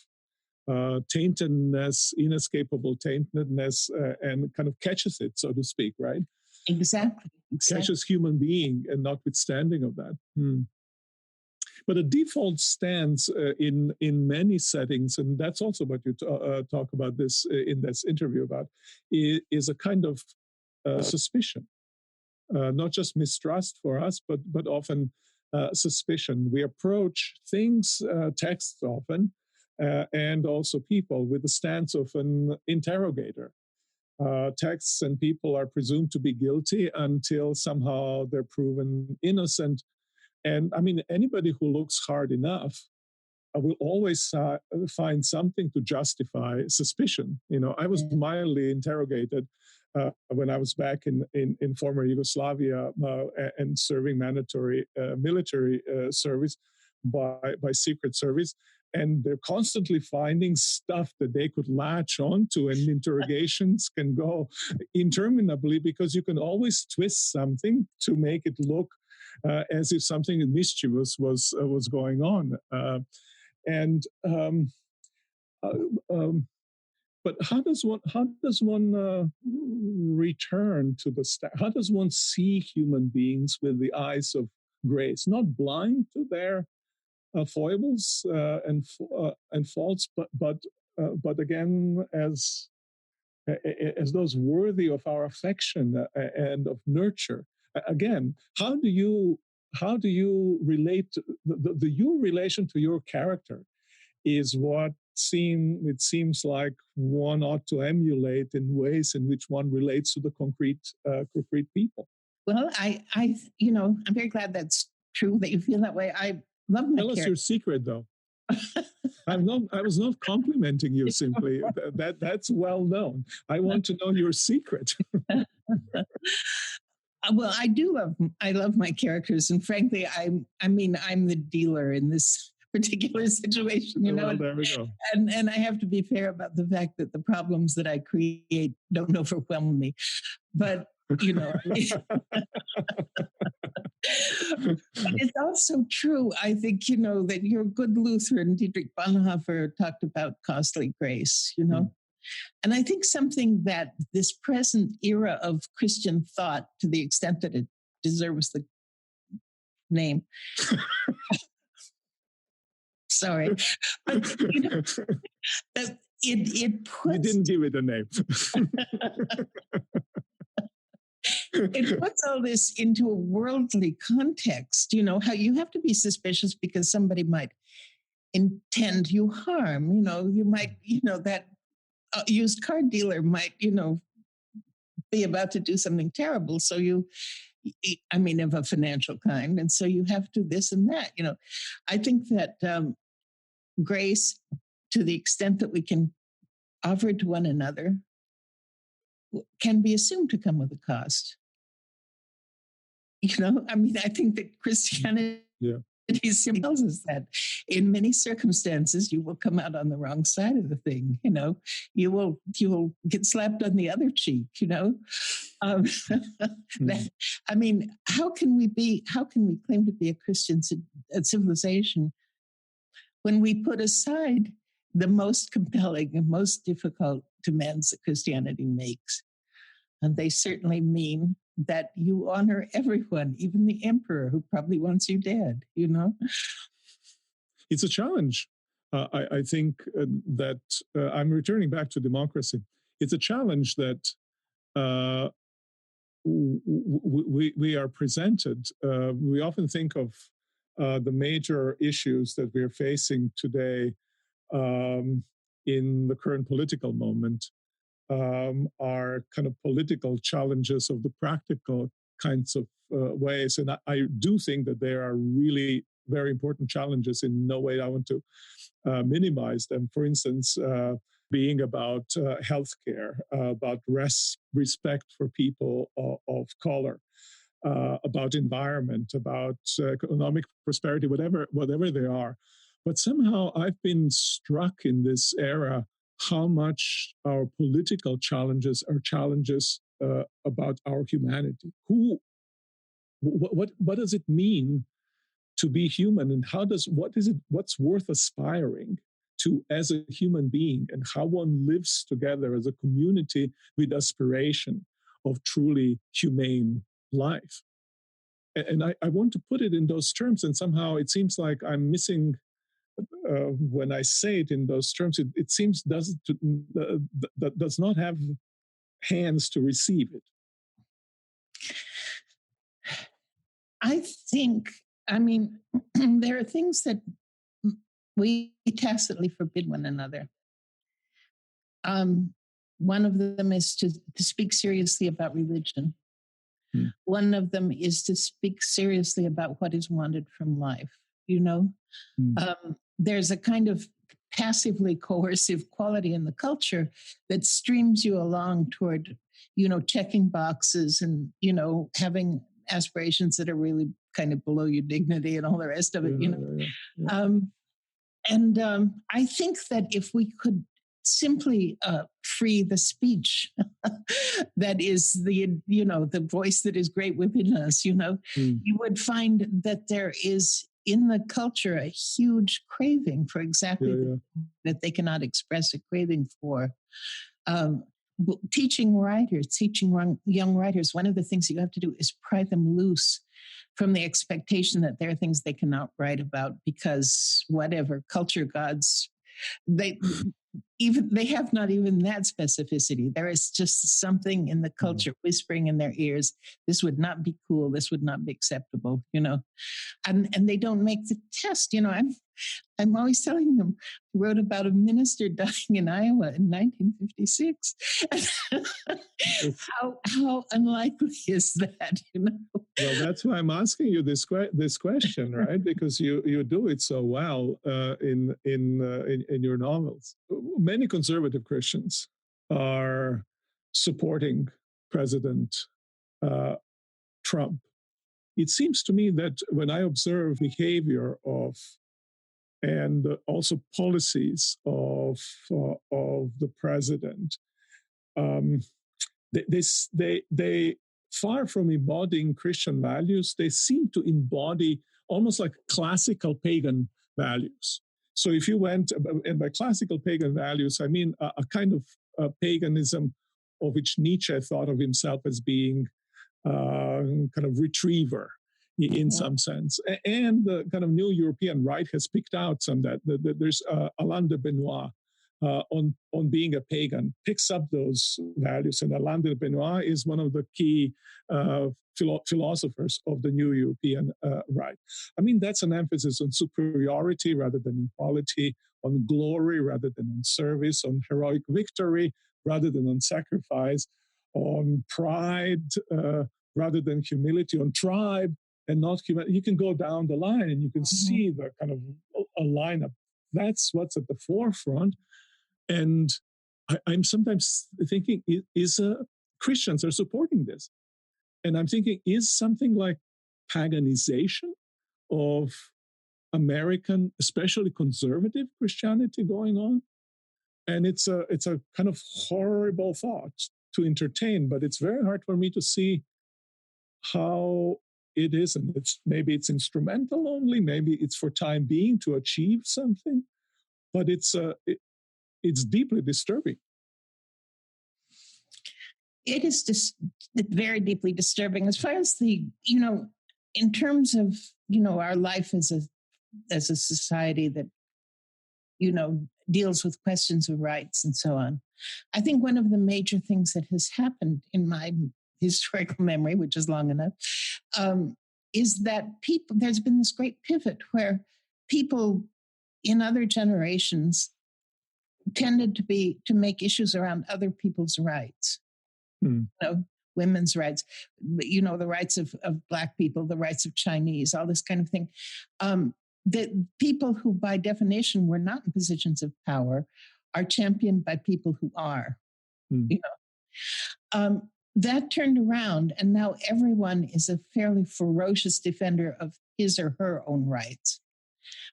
Speaker 3: taintedness, inescapable taintedness, and kind of catches it, so to speak, right?
Speaker 2: Exactly.
Speaker 3: Catches human being and notwithstanding of that. But a default stance in many settings, and that's also what you talk about this in this interview about, is a kind of suspicion, not just mistrust for us, but often suspicion. We approach things, texts often, and also people with the stance of an interrogator. Texts and people are presumed to be guilty until somehow they're proven innocent. And I mean, anybody who looks hard enough will always find something to justify suspicion. You know, I was mildly interrogated when I was back in former Yugoslavia and serving mandatory military service by Secret Service. And they're constantly finding stuff that they could latch onto, and interrogations can go interminably because you can always twist something to make it look as if something mischievous was going on. But how does one return to the how does one see human beings with the eyes of grace, not blind to their foibles and faults, but again as those worthy of our affection and of nurture? Again, how do you relate the your relation to your character is what it seems like one ought to emulate in ways in which one relates to the concrete people.
Speaker 2: Well, I'm very glad that's true, that you feel that way. I love my
Speaker 3: Tell us your secret, though. I was not complimenting you simply. That's well known. I want to know your secret.
Speaker 2: Well, I love my characters, and frankly, I'm the dealer in this particular situation, you know.
Speaker 3: Well, there we go.
Speaker 2: And I have to be fair about the fact that the problems that I create don't overwhelm me. But you know, but it's also true, I think, you know, that your good Lutheran Dietrich Bonhoeffer talked about costly grace, you know. And I think something that this present era of Christian thought, to the extent that it deserves the name, sorry, but you know, that it puts...
Speaker 3: You didn't give it a name.
Speaker 2: It puts all this into a worldly context, you know, how you have to be suspicious because somebody might intend you harm, you know, you might, you know, that used car dealer might, you know, be about to do something terrible. So of a financial kind. And so you have to this and that, you know. I think that grace, to the extent that we can offer it to one another, can be assumed to come with a cost. You know, I mean, I think that Christianity tells us that in many circumstances you will come out on the wrong side of the thing. You know, you will get slapped on the other cheek. You know, I mean, how can we claim to be a Christian civilization when we put aside the most compelling and most difficult demands that Christianity makes? And they certainly mean that you honor everyone, even the emperor who probably wants you dead, you know?
Speaker 3: It's a challenge. I think that I'm returning back to democracy. It's a challenge that we are presented. We often think of the major issues that we're facing today in the current political moment are kind of political challenges of the practical kinds of ways. And I do think that there are really very important challenges. In no way I want to minimize them. For instance, being about healthcare, about respect for people of color, about environment, about economic prosperity, whatever they are. But somehow I've been struck in this era how much our political challenges are challenges about our humanity. Who what does it mean to be human, and what's worth aspiring to as a human being, and how one lives together as a community with aspiration of truly humane life. And I want to put it in those terms, and somehow it seems like I'm missing when I say it in those terms. It seems does not have hands to receive it.
Speaker 2: I mean, there are things that we tacitly forbid one another. One of them is to speak seriously about religion. One of them is to speak seriously about what is wanted from life. There's a kind of passively coercive quality in the culture that streams you along toward, checking boxes and, having aspirations that are really kind of below your dignity and all the rest of it, I think that if we could simply free the speech that is the voice that is great within us, you would find that there is in the culture a huge craving for exactly that they cannot express a craving for. Teaching young writers, one of the things you have to do is pry them loose from the expectation that there are things they cannot write about because whatever culture gods, they have not even that specificity. There is just something in the culture whispering in their ears, this would not be cool, this would not be acceptable, and they don't make the test. I'm always telling them, I wrote about a minister dying in Iowa in 1956. How unlikely is that?
Speaker 3: Well, that's why I'm asking you this question, right? Because you do it so well in your novels. Many conservative Christians are supporting President Trump. It seems to me that when I observe behavior of and also policies of the president, they far from embodying Christian values, they seem to embody almost like classical pagan values. So if you went, and by classical pagan values, I mean a kind of paganism of which Nietzsche thought of himself as being kind of retriever in some sense. And the kind of new European right has picked out some that. There's Alain de Benoit on being a pagan, picks up those values. And Alain de Benoit is one of the key philosophers of the new European right. I mean, that's an emphasis on superiority rather than equality, on glory rather than on service, on heroic victory rather than on sacrifice, on pride rather than humility, on tribe and not humanity. You can go down the line and you can see the kind of a lineup. That's what's at the forefront. And I'm sometimes thinking, Christians are supporting this. And I'm thinking, is something like paganization of American, especially conservative Christianity going on? And it's a kind of horrible thought to entertain, but it's very hard for me to see how it is. And maybe it's instrumental only, maybe it's for time being to achieve something, but it's deeply disturbing.
Speaker 2: It is just very deeply disturbing as far as in terms of, our life as a society that, deals with questions of rights and so on. I think one of the major things that has happened in my historical memory, which is long enough, is that there's been this great pivot where people in other generations tended to make issues around other people's rights. Women's rights, the rights of Black people, the rights of Chinese, all this kind of thing. The people who, by definition, were not in positions of power are championed by people who are. That turned around, and now everyone is a fairly ferocious defender of his or her own rights,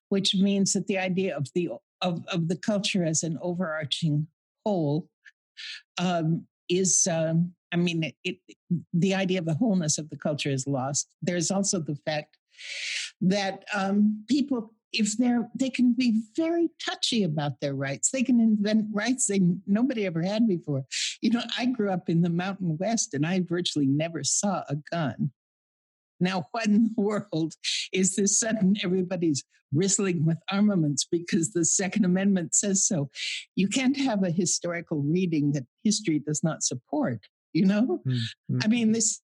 Speaker 2: which means that the idea of the culture as an overarching whole is I mean, the idea of the wholeness of the culture is lost. There's also the fact that people, if they can be very touchy about their rights. They can invent rights nobody ever had before. I grew up in the Mountain West, and I virtually never saw a gun. Now, what in the world is this sudden everybody's bristling with armaments because the Second Amendment says so? You can't have a historical reading that history does not support, Mm-hmm. I mean, this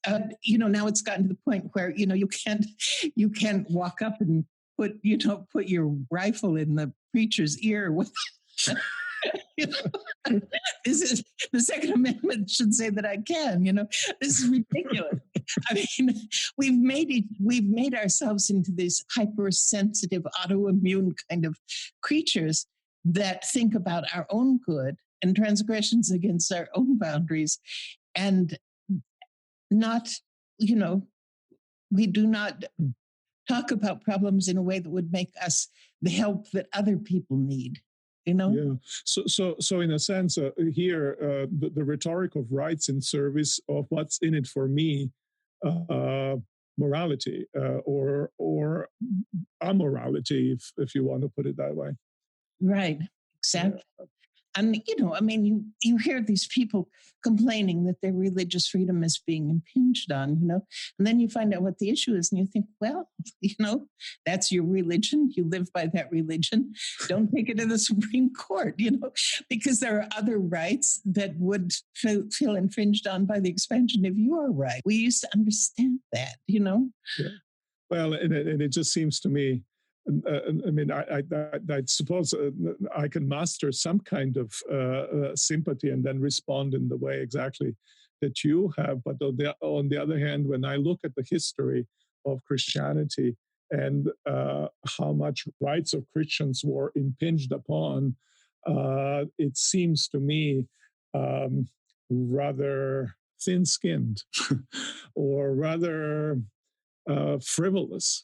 Speaker 2: now it's gotten to the point where, you can't walk up and put your rifle in the preacher's ear with this is the Second Amendment should say that I can, this is ridiculous. I mean, we've made ourselves into these hypersensitive, autoimmune kind of creatures that think about our own good and transgressions against our own boundaries, and not, we do not talk about problems in a way that would make us the help that other people need.
Speaker 3: Yeah. So in a sense, here, the rhetoric of rights in service of what's in it for me, morality or amorality, if you want to put it that way.
Speaker 2: Right. Exactly. Yeah. And, you hear these people complaining that their religious freedom is being impinged on, and then you find out what the issue is and you think, well, that's your religion. You live by that religion. Don't take it to the Supreme Court, because there are other rights that would feel infringed on by the expansion of your right. We used to understand that, Yeah.
Speaker 3: Well, and it just seems to me, I suppose I can master some kind of sympathy and then respond in the way exactly that you have. But on the other hand, when I look at the history of Christianity and how much rights of Christians were impinged upon, it seems to me rather thin-skinned or rather frivolous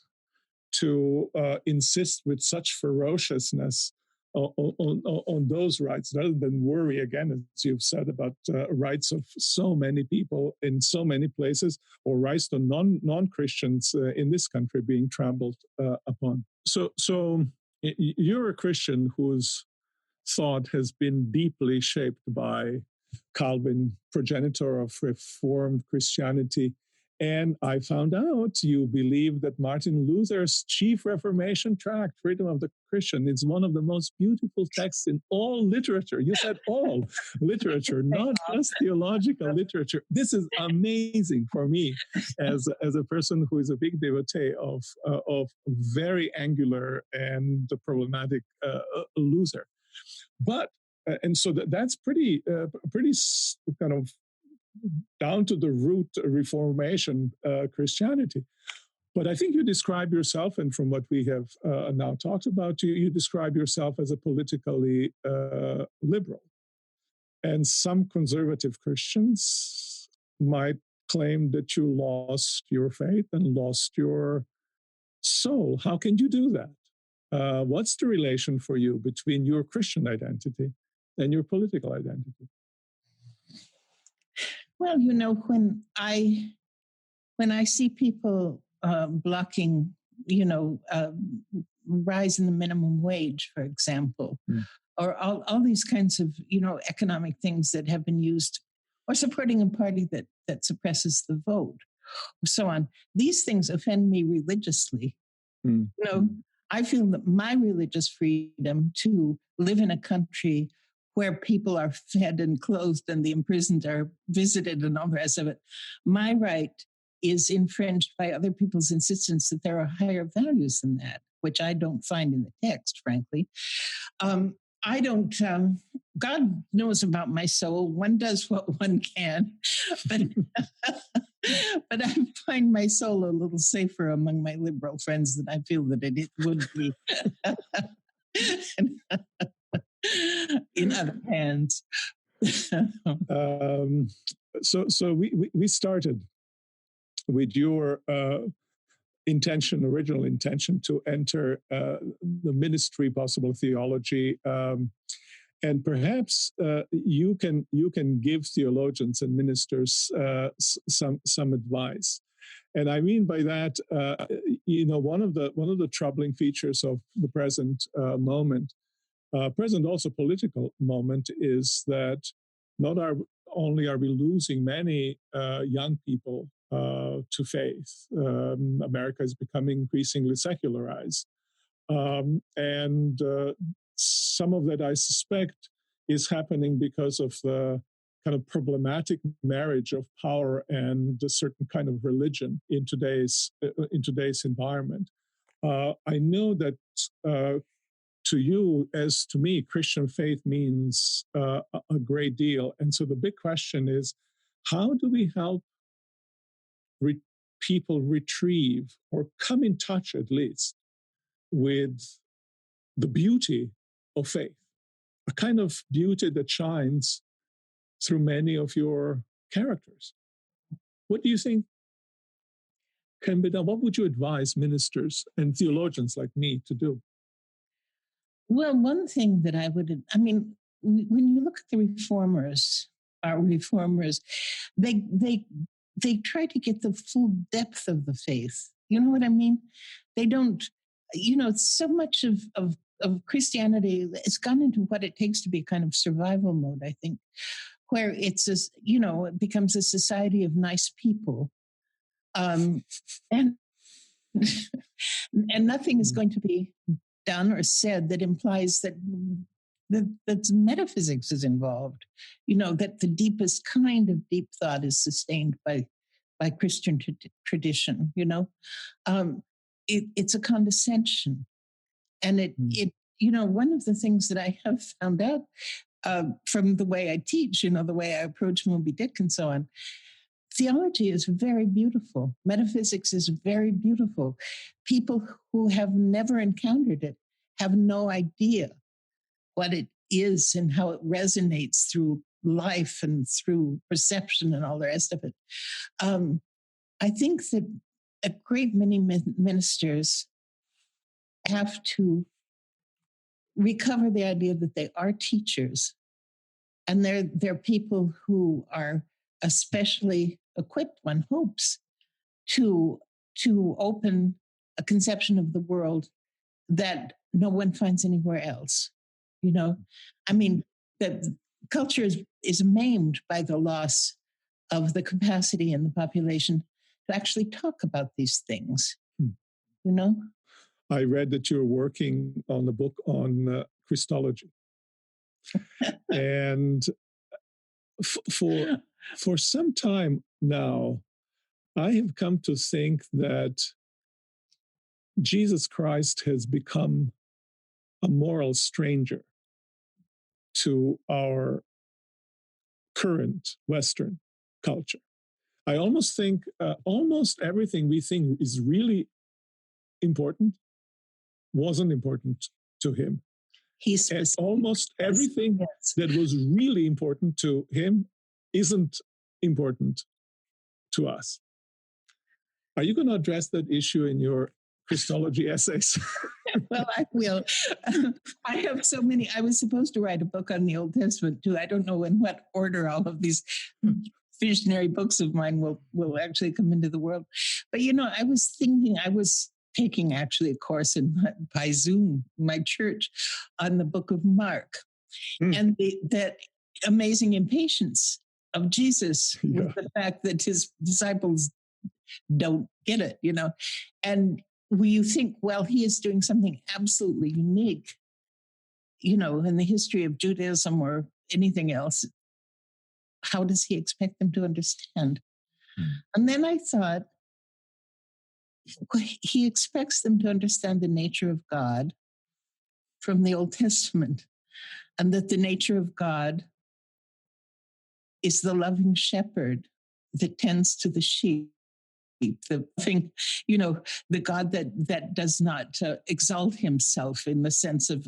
Speaker 3: to insist with such ferociousness on those rights, rather than worry, again, as you've said, about rights of so many people in so many places, or rights to non-Christians in this country being trampled upon. So you're a Christian whose thought has been deeply shaped by Calvin, progenitor of Reformed Christianity. And I found out you believe that Martin Luther's chief Reformation tract, Freedom of the Christian, is one of the most beautiful texts in all literature. You said all literature, not just theological literature. This is amazing for me as a person who is a big devotee of very angular and problematic Luther. But, and so that's pretty kind of down to the root Reformation Christianity. But I think you describe yourself, and from what we have now talked about, you describe yourself as a politically liberal. And some conservative Christians might claim that you lost your faith and lost your soul. How can you do that? What's the relation for you between your Christian identity and your political identity?
Speaker 2: Well, when I see people blocking, rise in the minimum wage, for example, or all these kinds of, economic things that have been used, or supporting a party that suppresses the vote, or so on. These things offend me religiously. I feel that my religious freedom to live in a country where people are fed and clothed and the imprisoned are visited and all the rest of it, my right is infringed by other people's insistence that there are higher values than that, which I don't find in the text, frankly. I don't, God knows about my soul. One does what one can, but I find my soul a little safer among my liberal friends than I feel that it would be in other hands.
Speaker 3: So we started with your original intention to enter the ministry, possible theology, And perhaps you can give theologians and ministers some advice. And I mean by that, one of the troubling features of the present moment, present also political moment, is that not only are we losing many young people to faith. America is becoming increasingly secularized, and some of that, I suspect, is happening because of the kind of problematic marriage of power and a certain kind of religion in today's environment. I know that to you, as to me, Christian faith means a great deal. And so the big question is, how do we help people retrieve or come in touch, at least, with the beauty of faith, a kind of beauty that shines through many of your characters? What do you think can be done? What would you advise ministers and theologians like me to do?
Speaker 2: Well, one thing that when you look at the reformers, they try to get the full depth of the faith. You know what I mean? They don't, so much of Christianity, it's gone into what it takes to be kind of survival mode, I think, where it's it becomes a society of nice people. And nothing is going to be done or said that implies that metaphysics is involved, that the deepest kind of deep thought is sustained by Christian tradition. It's a condescension, and it one of the things that I have found out from the way I teach, the way I approach Moby Dick and so on. Theology is very beautiful. Metaphysics is very beautiful. People who have never encountered it have no idea what it is and how it resonates through life and through perception and all the rest of it. I think that a great many ministers have to recover the idea that they are teachers, and they're people who are especially equipped, one hopes, to open a conception of the world that no one finds anywhere else. The culture is maimed by the loss of the capacity in the population to actually talk about these things.
Speaker 3: I read that you're working on a book on Christology. And for some time now, I have come to think that Jesus Christ has become a moral stranger to our current Western culture. I almost think almost everything we think is really important wasn't important to him. And almost everything that was really important to him isn't important to us. Are you going to address that issue in your Christology essays?
Speaker 2: Well, I will. I have so many. I was supposed to write a book on the Old Testament too. I don't know in what order all of these visionary books of mine will actually come into the world. But, I was taking actually a course by Zoom, my church, on the book of Mark. And that amazing impatience of Jesus with the fact that his disciples don't get it, And you think, well, he is doing something absolutely unique, in the history of Judaism or anything else. How does he expect them to understand? And then I thought, he expects them to understand the nature of God from the Old Testament, and that the nature of God is the loving shepherd that tends to the sheep, the thing, the God that does not exalt himself in the sense of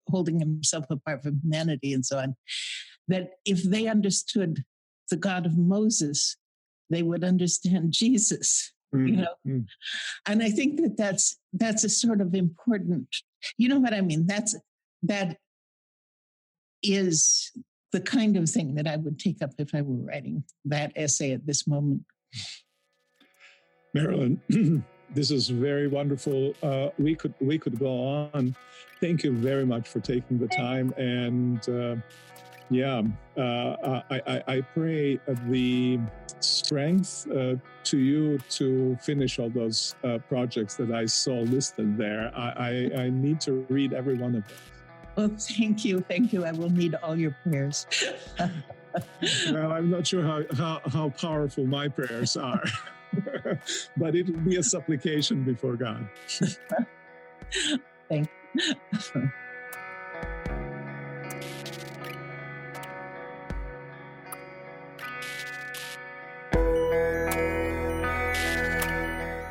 Speaker 2: holding himself apart from humanity and so on. That if they understood the God of Moses, they would understand Jesus. And I think that's a sort of important, you know what I mean? That is the kind of thing that I would take up if I were writing that essay at this moment.
Speaker 3: Marilynne, this is very wonderful. We could go on. Thank you very much for taking the time. And I pray the strength to you to finish all those projects that I saw listed there. I need to read every one of them.
Speaker 2: Well, thank you. Thank you. I will need all your prayers.
Speaker 3: Well, I'm not sure how powerful my prayers are, but it will be a supplication before God.
Speaker 2: Thank you.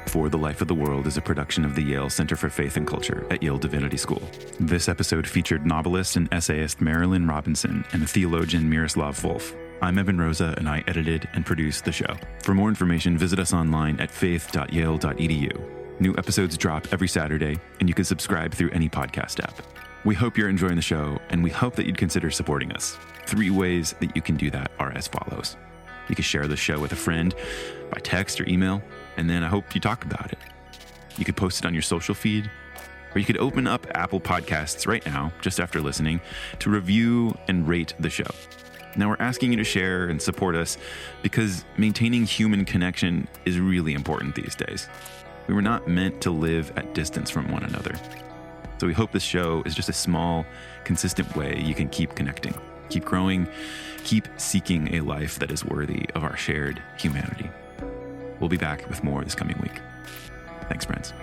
Speaker 1: For the Life of the World is a production of the Yale Center for Faith and Culture at Yale Divinity School. This episode featured novelist and essayist Marilynne Robinson and theologian Miroslav Volf. I'm Evan Rosa, and I edited and produced the show. For more information, visit us online at faith.yale.edu. New episodes drop every Saturday, and you can subscribe through any podcast app. We hope you're enjoying the show, and we hope that you'd consider supporting us. 3 ways that you can do that are as follows. You can share the show with a friend by text or email, and then I hope you talk about it. You could post it on your social feed, or you could open up Apple Podcasts right now, just after listening, to review and rate the show. Now, we're asking you to share and support us because maintaining human connection is really important these days. We were not meant to live at distance from one another. So we hope this show is just a small, consistent way you can keep connecting, keep growing, keep seeking a life that is worthy of our shared humanity. We'll be back with more this coming week. Thanks, friends.